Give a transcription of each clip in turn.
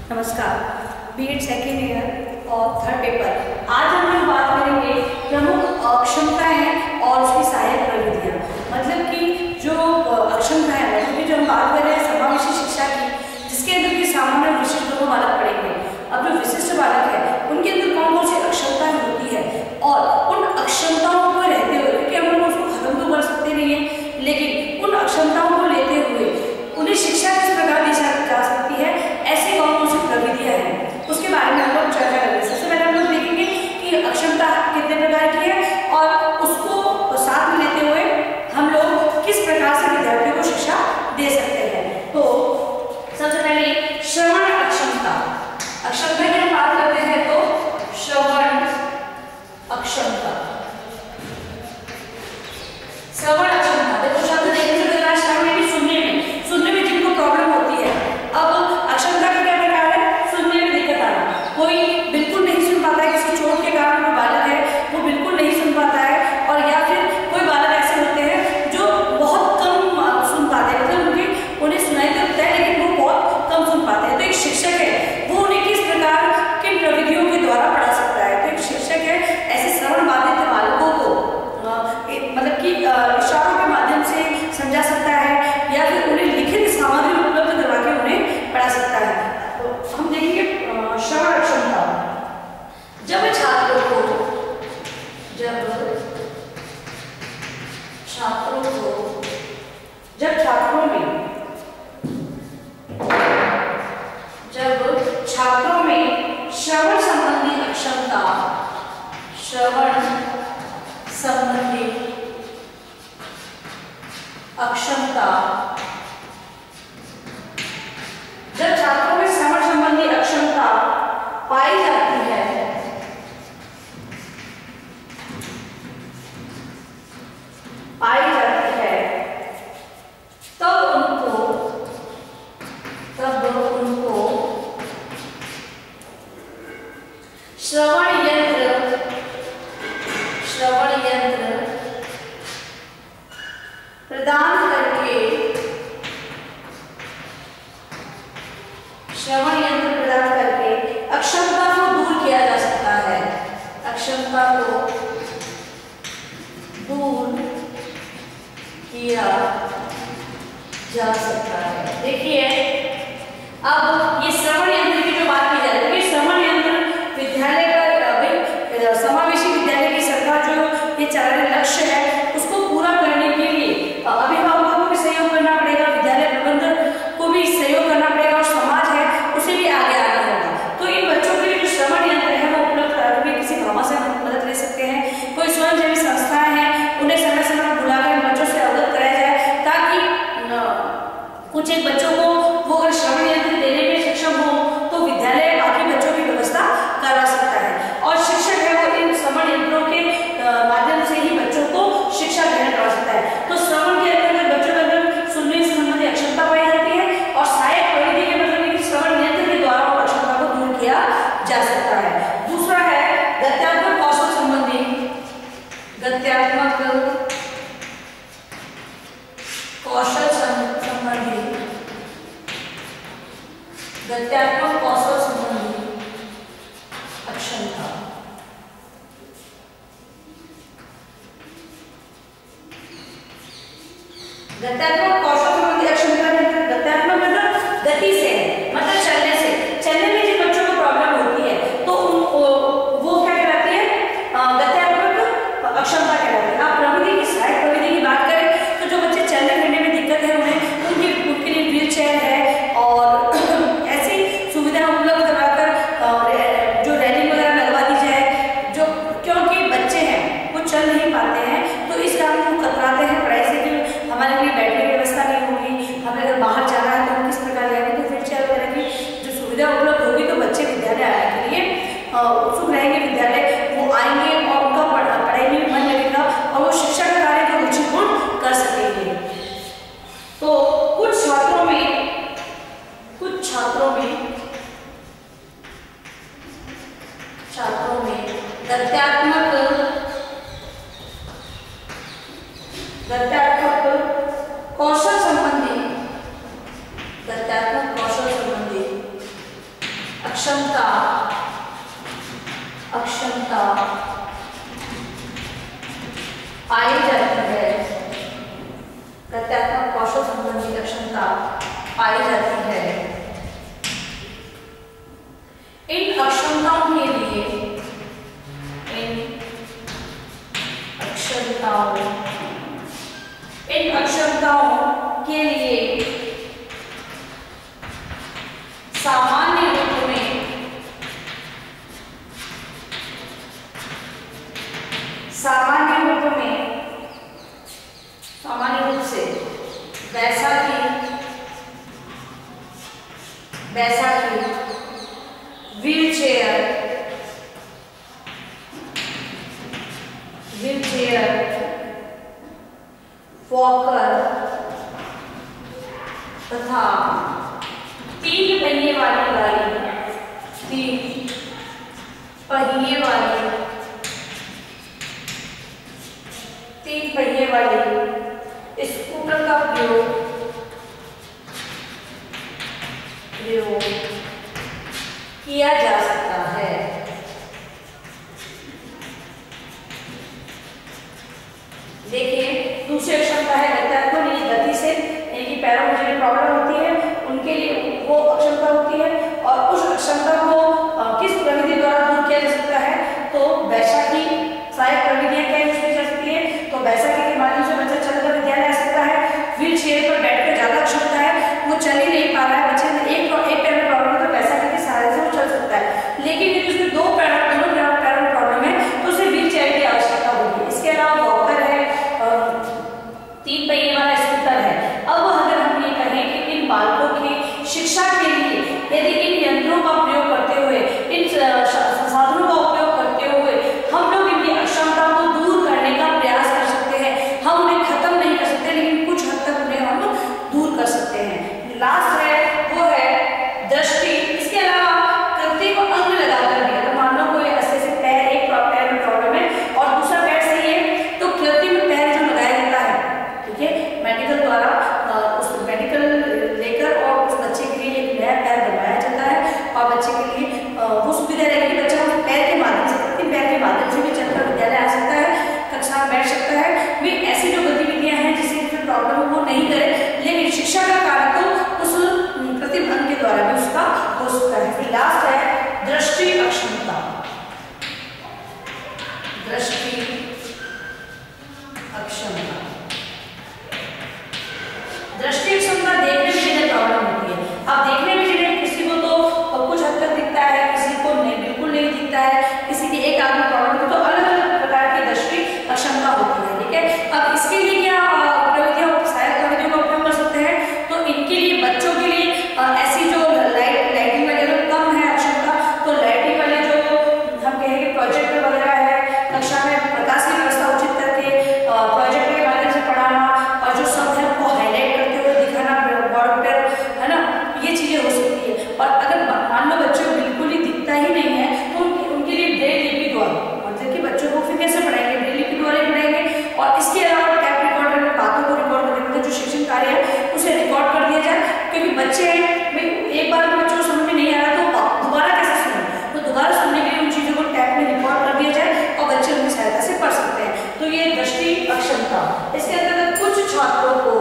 नमस्कार। BEd second year और third paper. आज हम लोग बात करेंगे प्रमुख अक्षमताएं और उसकी सहायक प्रविधियां। मतलब कि जो अक्षमताएं हैं, मतलब कि जो हम बात कर रहे हैं समावेशी शिक्षा की, जिसके अंदर की सामान्य और विशिष्ट दोनों बालक पढ़ेंगे। अब जो विशिष्ट बालक है उनके अंदर कौन कौन सी अक्षमताएं होती है और उन अक्षमताओं को रहते हुए, क्योंकि हम लोग उसको खत्म तो कर सकते नहीं है, लेकिन उन अक्षमताओं को लेते हुए उन्हें शिक्षा किस प्रकार दी जा सकती है, ऐसे कौन कौन सी प्रविधियां हैं, उसके बारे में हम लोग चर्चा करेंगे। सबसे पहले हम लोग देखेंगे कि अक्षमता कितने प्रकार की है और उसको साथ में लेते हुए हम लोग किस प्रकार से विद्यार्थियों को शिक्षा दे सकते हैं। तो सबसे पहले श्रवण अक्षमता। अक्षमता की हम बात करते हैं तो श्रवण अक्षमता। श्रवण अक्षमता देखो, शब्द देखने से लग रहा है श्रवण यानी सुनने में जिनको प्रॉब्लम होती है। अब अक्षमता का क्या प्रकार है? सुनने में दिक्कत आना। कोई बिल्कुल नहीं सुन पाता है, किसी चोट के कारण कोई बालक है वो बिल्कुल नहीं सुन पाता है, और या फिर कोई बालक ऐसे होते हैं जो बहुत कम सुन पाते हैं, मतलब उन्हें सुनाई तो देता है लेकिन वो बहुत कम सुन पाते हैं। तो एक शिक्षक है वो उन्हें किस प्रकार किन प्रविधियों के द्वारा पढ़ा सकता है? तो एक शिक्षक है ऐसे श्रवण बाधित बालकों को मतलब कि इशारों के माध्यम से समझा सकता है या फिर उन्हें लिखित सामग्री उपलब्ध करवा के उन्हें पढ़ा सकता है। तो हम देखेंगे श्रवण अक्षमता। जब छात्रों को छात्रों में श्रवण संबंधी अक्षमता, श्रवण संबंधी अक्षमता, जब छात्रों में श्रवण संबंधी अक्षमता पाई जाती है तब उनको श्रवण यंत्र प्रदान करके अक्षमता को दूर किया जा सकता है। अक्षमता को दूर किया जा सकता है। देखिए, अब ये श्रवण यंत्र की जो बात की जा रही है, श्रवण यंत्र विद्यालय का समावेशी विद्यालय की सरकार जो ये चलाने लक्ष्य है उसको पूरा करने के लिए अभिभावकों को भी सहयोग करना पड़ेगा, विद्यालय प्रबंधन को भी सहयोग करना पड़ेगा और समाज है उसे भी आगे आना होगा। तो इन बच्चों के लिए जो श्रवण यंत्र है वो उपलब्ध कराने में किसी भामा से मदद ले सकते हैं। कोई स्वयंसेवी संस्थाएं हैं, उन्हें समय समय पर बुलाकर इन बच्चों से अवगत कराया जाए, ताकि कुछ एक बच्चों को वो अगर श्रवण यंत्र देने में सक्षम हो तो विद्यालय बाकी बच्चों की व्यवस्था करवा सकता है, और शिक्षक है वो इन श्रवण यंत्रों के माध्यम से ही बच्चों को शिक्षा ग्रहण करवा सकता है। तो श्रवण के अंदर बच्चों के अंदर सुनने से संबंधित अक्षमता पाई जाती है, और सहायक प्रविधि के मतलब कि श्रवण यंत्र के द्वारा वो अक्षमता को दूर किया जा सकता है। दूसरा है गत्यात्मक कौशल संबंधी, गत्यात्मक कौशल संबंधी अक्षमता। गत्यात्मक कौशल संबंधी अक्षमता गत्यात्मक मतलब गति से, मतलब चलने में जिन बच्चों को प्रॉब्लम होती है तो वो क्या कहलाती है? गत्यात्मक अक्षमता कहलाती है। आप प्रविधि की सहायक प्रविधि की बात करें तो जो बच्चे चलने फिरने में दिक्कत है उनके लिए व्हील चेयर है और ऐसी सुविधा उपलब्ध कराकर जो रेलिंग वगैरह लगवा दी जाए, जो क्योंकि बच्चे हैं वो चल नहीं पाते हैं तो इस कारण वो कतराते हैं पढ़ाई से कि हमारे लिए बैठने की अक्षमता पाई जाती है। इन अक्षमताओं के लिए सामान्य रूप से बैसाखी, व्हीलचेयर, वॉकर तथा तीन पहिए वाली गाड़ी, तीन पहिए वाली स्कूटर का प्रयोग किया जा सकता है। देखिए दूसरी अक्षमता है गति से, यानी पैरों में जो प्रॉब्लम होती है उनके लिए वो अक्षमता होती है, और उस अक्षमता को किस प्रविधि द्वारा दूर किया जा सकता है, तो बैसाखी सहायक प्रविधियां क्या यूज की जा सकती है, तो बैसाखी के माध्यम से बच्चा चलकर विद्यालय आ सकता है। व्हील चेयर पर बैठकर ज्यादा अक्षमता है, वो चल ही नहीं पा रहा है, बच्चे में एक पैर में प्रॉब्लम है तो बैसाखी के सहारे से वो चल सकता है, लेकिन यदि उसमें दोनों पैरों में प्रॉब्लम है तो उसे व्हील चेयर की आवश्यकता होगी। इसके अलावा वॉकर है, तीन पहिए वाला स्कूटर है। अब अगर हम ये कहें कि इन बालकों की शिक्षा के लिए यदि इन यंत्रों का प्रयोग करते हुए, इन संसाधनों का उपयोग करते हुए हम लोग इनकी अक्षमता को दूर करने का प्रयास कर सकते हैं, हम उन्हें खत्म नहीं कर सकते लेकिन कुछ हद तक उन्हें हम दूर कर सकते हैं। लास्ट है वो है दृष्टि। इसके अलावा कृत्रिम अंग लगाकर भी, अगर मान लो कोई ऐसे पैर, एक पैर में प्रॉब्लम है और दूसरा पैर सही है, तो कृत्रिम पैर जो लगाया जाता है, ठीक है, मेडिकल द्वारा उस मेडिकल लेकर और उस बच्चे के लिए एक नया पैर बनवाया जाता है, और बच्चे के लिए वो सुविधा रहेगी कि बच्चा उस पैर के माध्यम से, कृत्रिम पैर के माध्यम से भी चलकर विद्यालय आ सकता है, कक्षा में बैठ सकता है। वे ऐसी जो गतिविधियां हैं जिससे प्रॉब्लम वो नहीं करे, लेकिन शिक्षा का कार्य तो उस कृत्रिम अंग के द्वारा भी उसका हो सकता है। फिर लास्ट है दृष्टि अक्षमता। दृष्टि अक्षमता देखने में जिन्हें प्रॉब्लम होती है। अब देखने में जिन्हें किसी को तो कुछ हद तक दिखता है, किसी को नहीं, बिल्कुल नहीं दिखता है, किसी की एक आदमी प्रॉब्लम होती है, तो अलग अलग प्रकार की दृष्टि अक्षमता होती है, ठीक है। अब इसके लिए क्या प्रविधियों का उपयोग कर सकते हैं, तो इनके लिए बच्चों के लिए ऐसी जो लाइटिंग वगैरह कम है अक्षमता, तो लाइटिंग वाले जो हम कहेंगे प्रोजेक्टर वगैरह है, कक्षा में प्रकाश की व्यवस्था उचित करके प्रोजेक्टर के माध्यम से पढ़ाना, और जो शब्द है उनको हाईलाइट करते हुए दिखाना बोर्ड पर, है ना, ये चीजें हो सकती है। और अगर मान लो बच्चों को बिल्कुल ही दिखता ही नहीं है, तो उनके लिए ब्रेल लिपि द्वारा, मतलब कि बच्चों को फिर कैसे पढ़ाएंगे, ब्रेल लिपि द्वारा ही पढ़ाएंगे। और इसके अलावा टैप रिकॉर्डर में बातों को रिकॉर्ड करने में जो शिक्षण कार्य है उसे रिकॉर्ड कर दिया जाए, क्योंकि बच्चे एक बार बच्चों को समझ में नहीं आ रहा तो दोबारा कैसे सुने, तो दोबारा सुनने के लिए उन चीजों को टैप में रिकॉर्ड कर दिया जाए और बच्चे उनकी सहायता से पढ़ सकते हैं। तो ये दृष्टि अक्षमता। इसके अंतर्गत कुछ छात्रों को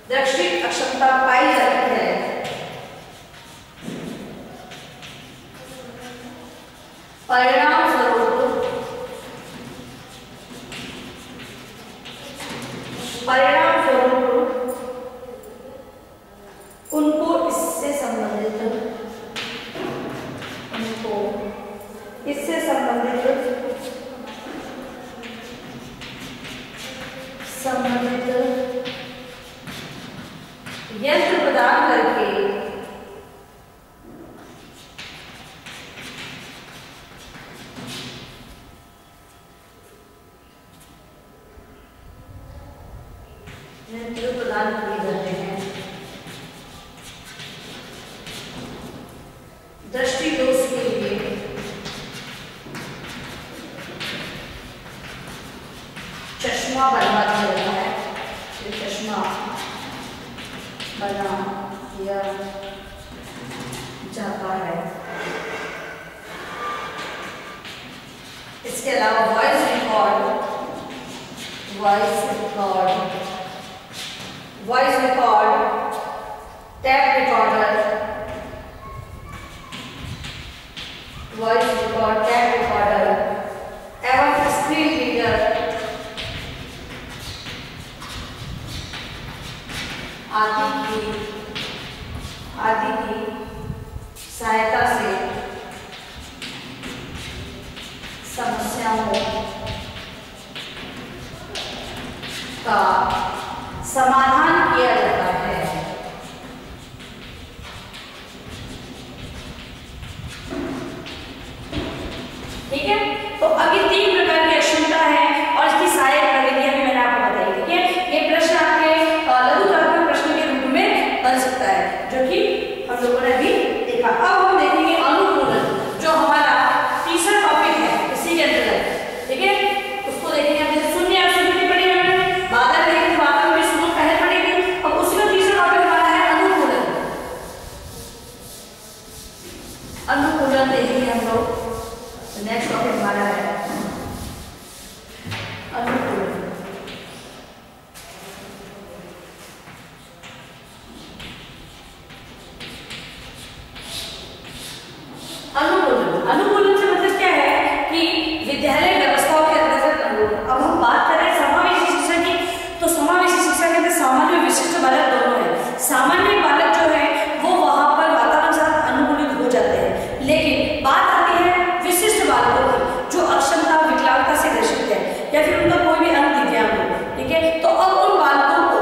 दृष्टि अक्षमता पाई जाती है। परिणाम स्वरूप उनको इससे संबंधित यंत्र प्रदान करके प्रदान किए जाते हैं। दृष्टि दोष के लिए चश्मा बनवा दिया जाता है। चश्मा बनाया जाता है। इसके अलावा वॉइस रिकॉर्ड, टैप रिकॉर्डर, एवं स्क्रीन रीडर आदि की सहायता से समस्याओं का समाधान किया जाता है। ठीक है, तो अभी 3 प्रकार की अक्षमता है और इसकी सहायक प्रविधियां भी मैंने आपको बताई। ठीक है, ये प्रश्न आपके लघुतात्मक प्रश्न के रूप में बन सकता है, जो कि हम लोगों ने अभी देखा। अब हम देखेंगे अनुकूलन, जो हमारा तीसरा टॉपिक है इसी के अंतर्गत। ठीक है, उसको देखेंगे हम। शून्य और शून्य पढ़ी हमने, बादल देखेंगे, बादल में शून्य पहले पढ़ेंगे। अब उसी का तीसरा टॉपिक हमारा है अनुकूलन। अनुकूलन देखेंगे हम लोग। नेक्स्ट टॉपिक हमारा है अनुकूलन। अनुकूलन से मतलब क्या है कि विद्यालय व्यवस्थाओं के अंतर्गत अनुकूलन। अब हम बात कर रहे हैं समावेशी शिक्षा की, तो समावेशी शिक्षा के अंदर सामान्य और विशिष्ट बालक दोनों है। सामान्य बालक जो है वो वहां पर वातावरण के साथ अनुकूलित हो जाते हैं, लेकिन बात आती है विशिष्ट बालकों की, जो अक्षमता विकलांगता से ग्रसित है या फिर उनका कोई भी अंग दिव्यांग हो। ठीक है, तो अब उन बालकों को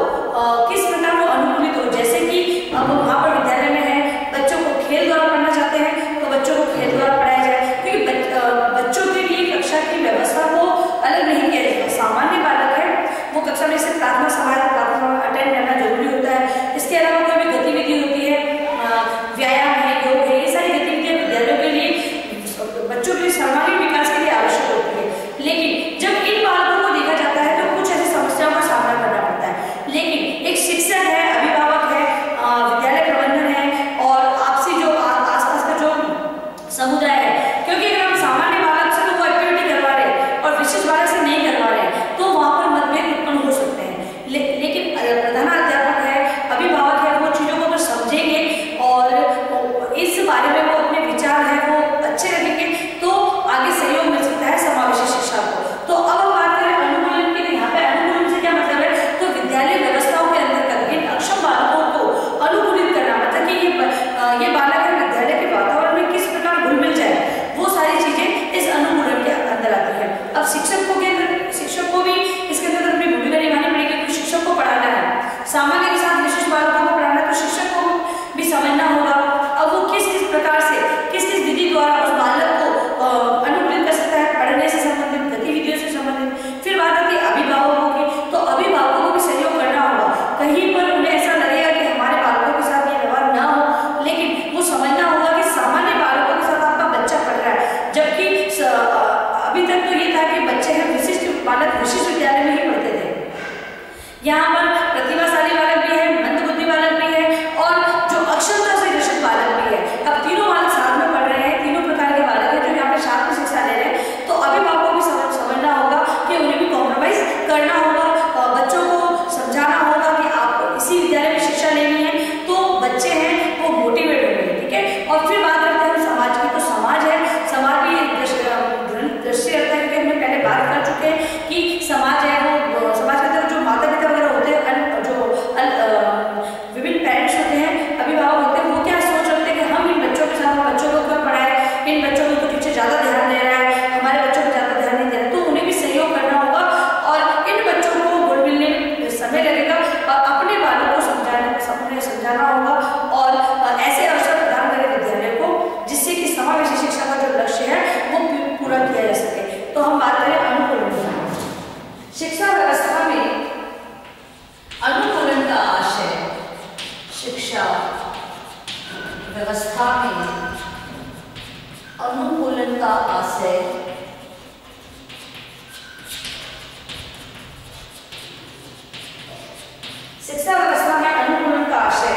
किस प्रकार वो अनुकूलित हो, जैसे कि अब वहां पर विद्यालय में है, बच्चों को खेल द्वारा पढ़ना चाहते हैं तो बच्चों को खेल द्वारा पढ़ाया जाए, क्योंकि बच्चों के लिए कक्षा की व्यवस्था को अलग नहीं किया जाता। सामान्य बालक है वो कक्षा में से प्रार्थना सभा अटेंड करना जरूरी होता है। इसके अलावा कोई भी गतिविधि होती है, व्यायाम है, योग है, ये सारी गतिविधियां विद्यालयों के लिए बच्चों के सर्वांगीण विकास के लिए आवश्यक होती है। लेकिन जब इन बालकों को देखा जाता है तो कुछ ऐसी समस्याओं का सामना करना पड़ता है। लेकिन एक शिक्षक है, अभिभावक है, विद्यालय प्रबंधन है और आपसी जो आसपास का जो समुदाय है, क्योंकि अगर हम सामान्य बालक से तो वो एक्टिविटी करवा रहे हैं और विशिष्ट बालक से नहीं करवा रहे हैं तो वहां पर मतभेद उत्पन्न हो सकते हैं। लेकिन प्रधानाध्यापक है, अभिभावक है, वो चीजों को तो समझेंगे और इस बारे में वो अपने विचार है वो अच्छे रखेंगे, तो आगे सहयोग मिल सकता है समावेशी शिक्षा को। तो अब हम बात करें अनुकूलन की, यहाँ पे अनुकूलन से क्या मतलब है, तो विद्यालय व्यवस्थाओं के अंतर्गत इन अक्षम बालकों को अनुकूलित करना, मतलब कि ये बालक है विद्यालय के वातावरण में किस प्रकार घुल मिल जाए, वो सारी चीजें इस अनुकूलन के अंदर आती है। अब शिक्षक को भी इसके अंदर अपनी भूमिका निभानी पड़ेगी, क्योंकि शिक्षक को पढ़ाना है, सामान्य के साथ विशिष्ट बालकों को पढ़ाना है, तो शिक्षक को भी समझना होगा अब वो किस प्रकार से किस विधि द्वारा उस बालक को अनुकूलित कर सकता है, पढ़ने से संबंधित, गतिविधियों से संबंधित। फिर बात आती है अभिभावकों की, तो अभिभावकों को भी सहयोग करना होगा। कहीं पर उन्हें ऐसा लगेगा कि हमारे बालकों के साथ ये व्यवहार ना हो, लेकिन वो समझना होगा कि सामान्य बालकों के साथ आपका बच्चा पढ़ रहा है, जबकि अभी तक तो ये था कि बच्चे हैं विशिष्ट बालक विशिष्ट विद्यालय में ही पढ़ते थे। यहाँ पर प्रतिभाशाली बालक भी है, मंदबुद्धि बालक भी है और जो अक्षमता से ग्रसित बालक भी है। अब तीनों बालक साथ में पढ़ रहे हैं, तीनों प्रकार के बालक हैं जो यहाँ पे साथ में शिक्षा ले रहे हैं, तो अभिभावकों को भी समझना होगा कि उन्हें भी कॉम्प्रोमाइज करना होगा, बच्चों को समझाना होगा कि आप इसी विद्यालय में शिक्षा लेनी है, तो बच्चे हैं वो मोटिवेट होंगे। ठीक है, और फिर बात करते हैं समाज की, तो समाज है, समाज भी दृष्टि रखता है, क्योंकि हमने पहले बात कर चुके हैं कि समाज है वो समाज के अंदर जो माता पिता वगैरह होते हैं, जो विभिन्न पेरेंट्स होते हैं, अभिभावक होते हैं, वो क्या सोच रखते हैं कि हम इन बच्चों के साथ बच्चों को क्यों पढ़ाए, इन बच्चों को तो टीचर ज्यादा ध्यान दे रहा है, हमारे बच्चों को ज्यादा ध्यान नहीं दे रहा है, तो उन्हें भी सहयोग करना होगा और इन बच्चों को गुण मिलने में समय लगेगा और अपने बालक को समझाना होगा और ऐसे अवसर प्रदान करें विद्यालय को, जिससे कि समावेशी शिक्षा का जो लक्ष्य है वो पूरा किया जा सके। तो हम बात करें अनुकूलन की। शिक्षा व्यवस्था में अनुकूलन का आशय, शिक्षा व्यवस्था में अनुकूलन का आशय शिक्षा व्यवस्था में अनुकूलन का आशय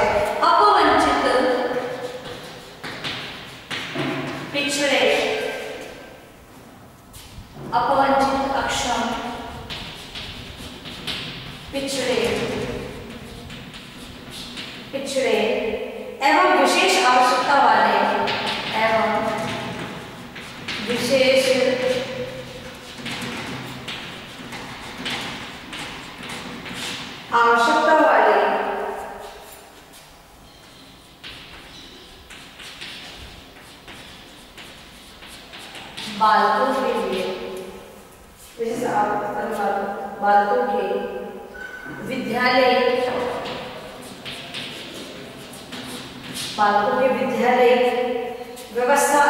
पिछड़े एवं विशेष आवश्यकता वाले बालकों के लिए, बालकों के विद्यालय व्यवस्था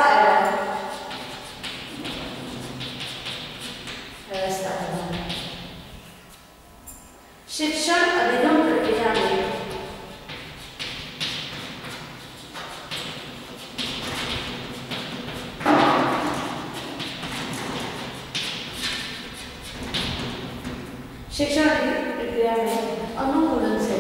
शिक्षण अधिगम प्रक्रिया में अनुकूलन से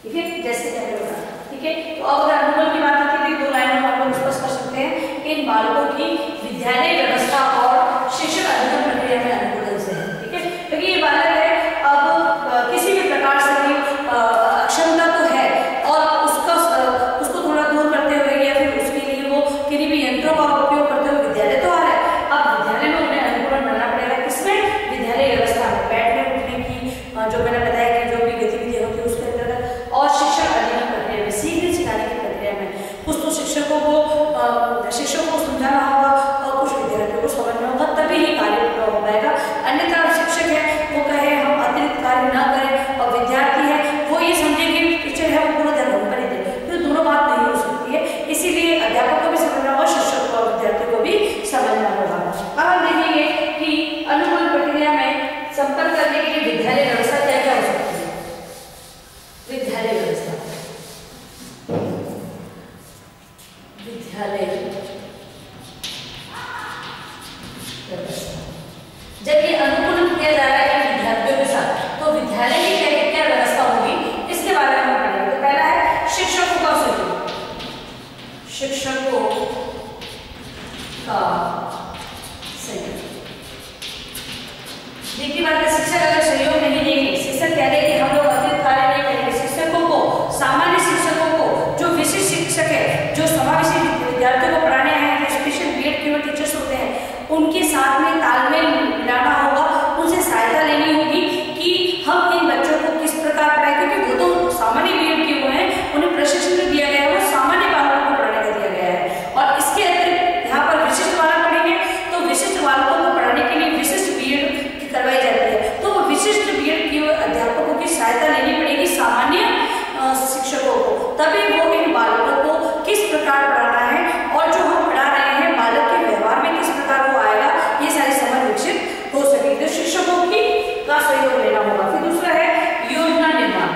ठीक है, जैसे पहले होगा। ठीक है, तो अगर अनुकूलन की बात आती है तो 2 लाइनों में आप लोग स्पष्ट कर सकते हैं कि इन बालकों की विद्यालय व्यवस्था और शिक्षण अधिगम प्रक्रिया में अनुकूलन से है। ठीक है, क्योंकि ये बालक है, अब किसी भी प्रकार से अक्षमता तो है और उसको थोड़ा दूर करते हुए या फिर उसके लिए वो किन्हीं भी यंत्रों का उपयोग करते हुए विद्यालय तो आ रहा है। अब विद्यालय में उन्हें अनुकूलन करना पड़ेगा, किसमें? विद्यालय व्यवस्था में, बैठने उठने की जो मैंने बताया कि जो भी गतिविधियां होती है उसके अंतर्गत, और शिक्षण अधिगम प्रक्रिया में, सीखने सिखाने की प्रक्रिया में कुछ तो शिक्षकों को समझाना होगा और कुछ विद्यार्थियों को समझना होगा, तभी ही कार्य पूरा हो पाएगा। अन्यथा शिक्षक है वो कहे हम अतिरिक्त कार्य न करें और विद्यार्थी है वो ये समझे कि टीचर है वो पूरा ध्यान हम पर ही दे, तो दोनों बात नहीं हो सकती है। इसीलिए अध्यापक को भी समझना होगा, शिक्षक को और विद्यार्थी को भी समझना होगा। अब हम देखेंगे कि अनुकूलन प्रक्रिया में संपर्क करने के लिए विद्यालय व्यवस्था क्या क्या हो सकती है। विद्यालय व्यवस्था जब ये अनुकूलन किया जा रहा है विद्यार्थियों के साथ, तो विद्यालय की क्या व्यवस्था होगी इसके बारे में हम पढ़ेंगे। तो पहला है शिक्षकों का सहयोग। शिक्षकों का सहयोग, देखिए बात है, शिक्षक अगर सहयोग नहीं देंगे, शिक्षक कह रहे कि हम लोग अतिरिक्त कार्य नहीं करेंगे, शिक्षकों को, सामान्य शिक्षकों को, जो विशिष्ट शिक्षक है, जो समावेशी विद्यार्थियों को पढ़ाने आए हैं, स्पेशल बीएड के टीचर्स होते हैं, उनके साथ में तालमेल मिलाना होगा, उनसे सहायता लेनी होगी कि हम इन बच्चों को किस प्रकार पढ़ाएं, क्योंकि वो तो सामान्य बीएड के हुए हैं, उन्हें प्रशिक्षण दिया गया है, वो सामान्य बालकों को पढ़ाने का दिया गया है। और इसके अतिरिक्त यहाँ पर विशिष्ट बालक पढ़ेंगे, तो विशिष्ट बालकों को पढ़ाने के लिए विशिष्ट बीएड करवाई जाती है, तो विशिष्ट बीएड के अध्यापकों की सहायता लेनी पड़ेगी सामान्य शिक्षकों को, तभी वो इन बालकों को किस प्रकार पढ़ाना है और जो हम पढ़ा रहे हैं बालक के व्यवहार में किस प्रकार वो आएगा, ये सारी समझ विकसित हो सके। तो शिक्षकों की का सहयोग लेना होगा। फिर दूसरा है योजना निर्माण।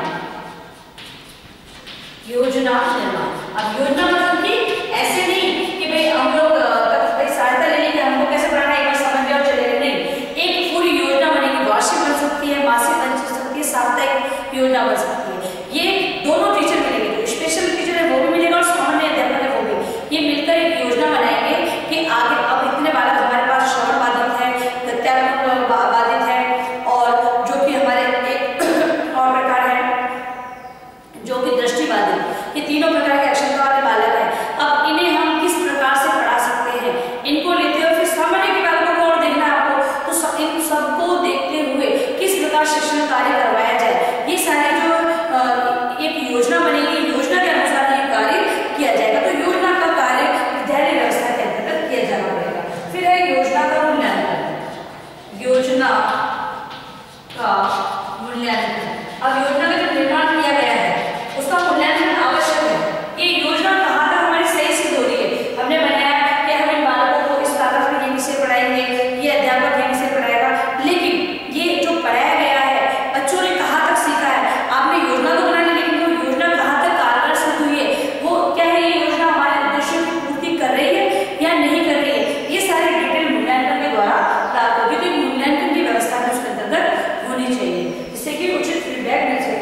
योजना निर्माण, अब योजना मतलब कि ऐसे नहीं कि भाई हम लोग सहायता लेने के हमको कैसे पढ़ाना है एक बार समझ गया और चलेगा, नहीं, एक पूरी योजना बनेगी, वार्षिक बन सकती है, मासिक बन सकती है, साप्ताहिक योजना बन सकती है। ये दोनों टीचर मिलेंगे, जो स्पेशल टीचर है वो भी मिलेगा और सामान्य अध्यापक है वो भी, ये मिलकर एक योजना बनाएंगे कि आगे अब इतने बालक हमारे पास श्रवण बाधित है, गत्यात्मक बाधित है, और जो कि हमारे एक और प्रकार है जो कि दृष्टि बाधित, ये तीनों प्रकार के अक्षमता वाले बालक हैं। अब इन्हें हम किस प्रकार से पढ़ा सकते हैं, इनको लेते हुए फिर सामान्य के बालकों को और देखना है आपको, तो इन सबको देखते हुए किस प्रकार शिक्षण कार्य करवाया जाए, ये सारे जो एक योजना बनेगी, योजना के अनुसार ये कार्य किया जाएगा। तो योजना का कार्य विद्यालय व्यवस्था के अंतर्गत किया जाना पड़ेगा। फिर है योजना का मूल्यांकन। योजना का मूल्यांकन, अब योजना का जो निर्माण किया गया है उसका मूल्यांकन आवश्यक है। ये योजना कहाँ तक हमारी सही सिद्ध हो रही है, हमने बनाया कि हम इन बालकों को इस कागज में ये विषय पढ़ाएंगे, ये अध्यापक ये विषय पढ़ाएगा, लेकिन ये जो पढ़ाया गया है बच्चों ने कहाँ तक सीखा है, आपने योजना तो बनानी, लेकिन वो योजना कहाँ तक कारगर सिद्ध हुई है, वो क्या है, ये योजना हमारे उद्देश्यों की पूर्ति कर रही है या नहीं कर रही है, ये सारे डिटेल मूल्यांकन के द्वारा प्राप्त होगी। तो मूल्यांकन की व्यवस्था भी उसके अंतर्गत होनी चाहिए, जिससे कि उचित फीडबैक मिल सके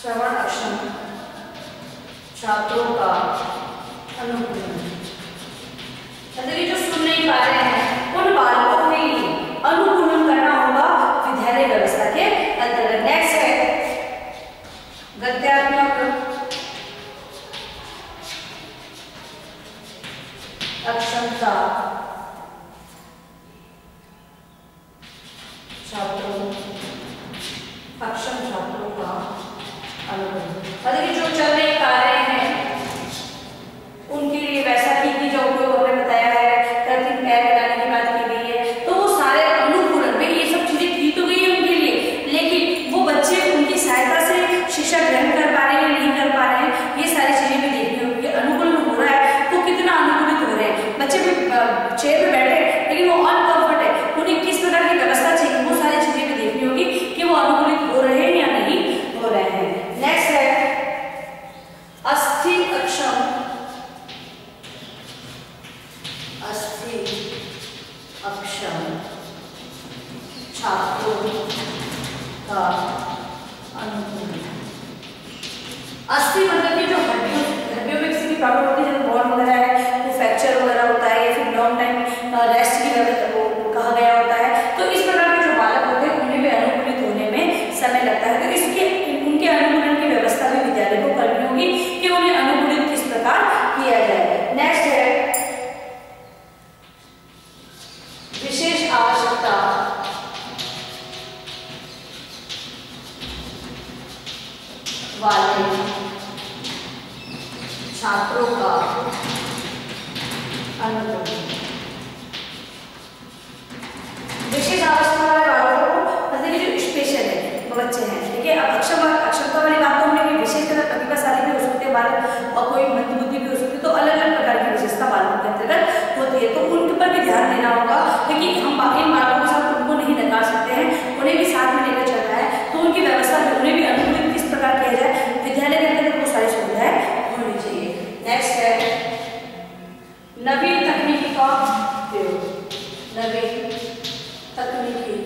श्रवण अक्षम छात्रों का अनुकूलन। देखिए जो सुन नहीं पा रहे हैं उन बालकों के लिए अनुकूलन करना होगा विद्यालय व्यवस्था के अंतर्गत। नेक्स्ट है गद्यात्मक अक्षमता अक्षम छात्रों का अनुकूलन। देखिए जो चल नहीं पा रहे हैं उनके लिए वैसा की जो उपयोग हमने बताया है, कृत्रिम पैर लगाने की बात की गई है, तो वो सारे अनुकूलन में ये सब चीजें की तो गई है उनके लिए, लेकिन वो बच्चे उनकी सहायता से शिक्षा ग्रहण कर पा रहे हैं नहीं कर पा रहे हैं, ये सारी चीजें भी देखनी होगी। अनुकूलन हो रहा है तो कितना अनुकूलित हो रहे हैं बच्चे भी चेयर पे बैठे लेकिन वो अनकंफर्ट है, उन्हें किस प्रकार की व्यवस्था चाहिए, वो सारी चीजें भी देखनी होगी कि वो अनुकूलित हो रहे हैं या नहीं हो रहे हैं। नेक्स्ट है अस्थि अक्षम छात्रों का अनुकूलन। अस्थि मतलब कि जो हड्डियों में किसी की प्रॉब्लम होती है, जैसे बोन वगैरह है, वो फ्रैक्चर वगैरह होता है या फिर लॉन्ग टाइम रेस्ट की कहा गया होता है, तो इस प्रकार के जो बालक होते हैं उन्हें भी अनुकूलित होने में समय लगता है। तो इसके उनके अनुकूलन की व्यवस्था भी विद्यालय को करनी होगी कि उन्हें अनुकूलित किस प्रकार किया जाए। नेक्स्ट है विशेष आवश्यकता वाले छात्रों का अनुकूलन। विशेष आवश्यकता वाले बालकों को मतलब जो स्पेशल है बच्चे हैं, ठीक है। अब अक्षमता वाली बात तो हमने विशेष प्रतिभाशाली भी हो सकते हैं बालक और कोई मंदबुद्धि भी हो सकती है, तो अलग अलग प्रकार की विशेषता बालकों के अंतर्गत होती है, तो उनके पर भी ध्यान देना होगा क्योंकि हम बाकी बालकों के साथ उनको नहीं नकार सकते हैं, उन्हें भी साथ में लेकर चलना है, तो उनकी व्यवस्था में उन्हें भी अनुकूलित किस प्रकार किया जाए, विद्यालय के अंदर वो सारी सुविधाएं होनी चाहिए। नेक्स्ट है नवीन तकनीकी का उपयोग। नवीन तकनीकी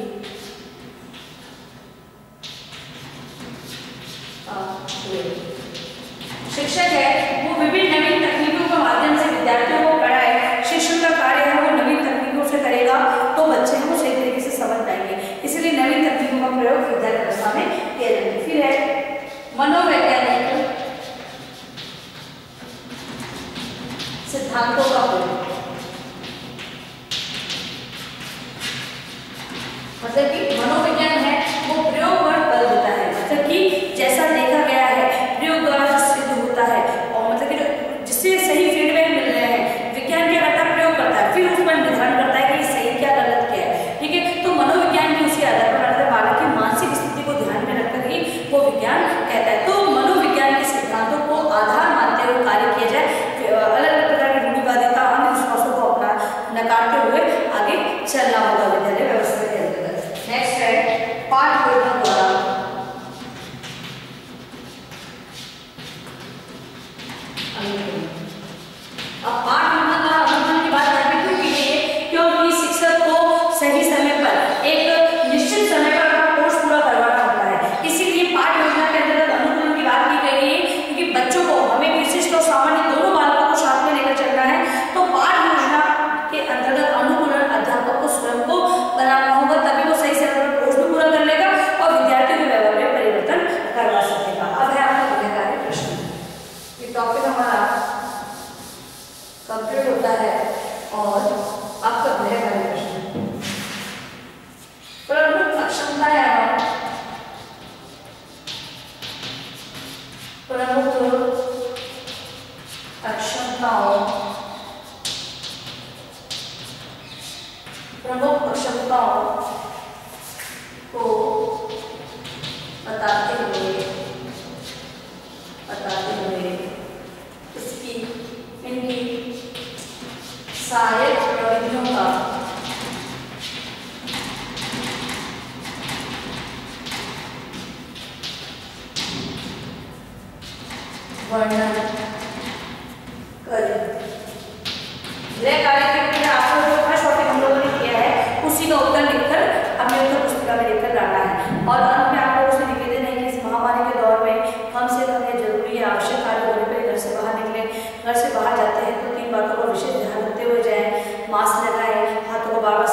शिक्षक है वो विभिन्न नवीन तकनीकों के माध्यम से विद्यार्थियों को पढ़ाए, शिक्षण का कार्य है वो नवीन तकनीकों से करेगा तो बच्चे को सही तरीके से समझ पाएंगे, इसलिए नवीन तकनीकों का प्रयोग विद्यालय व्यवस्था में किया जाता है। फिर है मनोवैज्ञानिक सिद्धांतों का प्रयोग। मतलब कि मनोविज्ञान है वो प्रयोग पर बल देता है, मतलब कि जैसा देखा गया है प्रयोग द्वारा सिद्ध होता है, और मतलब कि जिससे सही फीडबैक मिल रहे हैं, विज्ञान क्या करता है प्रयोग करता है, फिर उस पर निर्धारण करता है कि सही क्या गलत क्या है, ठीक है। तो मनोविज्ञान भी उसी आधार पर करता है, बालक की मानसिक स्थिति को ध्यान में रखकर ही वो विज्ञान कहता है। तो मनोविज्ञान के सिद्धांतों को आधार मानते हुए कार्य किया जाए, अलग अलग प्रकार की रूढ़िवादिता अंधविश्वासों को अपना नकारते हुए आगे चलना होगा विद्यालय व्यवस्था के अंतर्गत। नेक्स्ट है पाठ योजना द्वारा अनुकूलन। अब पाठ योजना द्वारा अनुकूलन की बात करते क्यों की गई है, क्योंकि शिक्षक को सही समय पर एक निश्चित समय पर अपना कोर्स पूरा करवाना होता है, इसीलिए पाठ योजना के अंतर्गत अनुकूलन की बात की गई है, क्योंकि बच्चों को हमें विशिष्ट और सामान्य दोनों बालकों को साथ में लेकर चलना है, तो पाठ योजना के अंतर्गत अनुकूलन अध्यापक को स्वयं को बनाना होगा, तभी वो सही समय पर कोर्स भी पूरा कर लेगा और विद्यार्थियों के व्यवहार में परिवर्तन करवा सकेगा। अब है आपका गृह कार्य प्रश्न। ये टॉपिक हमारा कंप्लीट होता है और आपका गृह कार्य प्रश्न प्रमुख अक्षमताएं एवं प्रमुख अक्षमताओं को बताते हुए इनकी सहायक प्रविधियों का वर्णन करें। गृह कार्य के लिए आपको जो फर्स्ट टॉपिक हम लोगों ने किया है उसी का उत्तर लिखकर अपने उत्तर पुस्तिका में लिखकर लाना है, और अंत में आप लोगों से निवेदन है कि इस महामारी के दौर में मास्क लगाए, हाथों को बार बार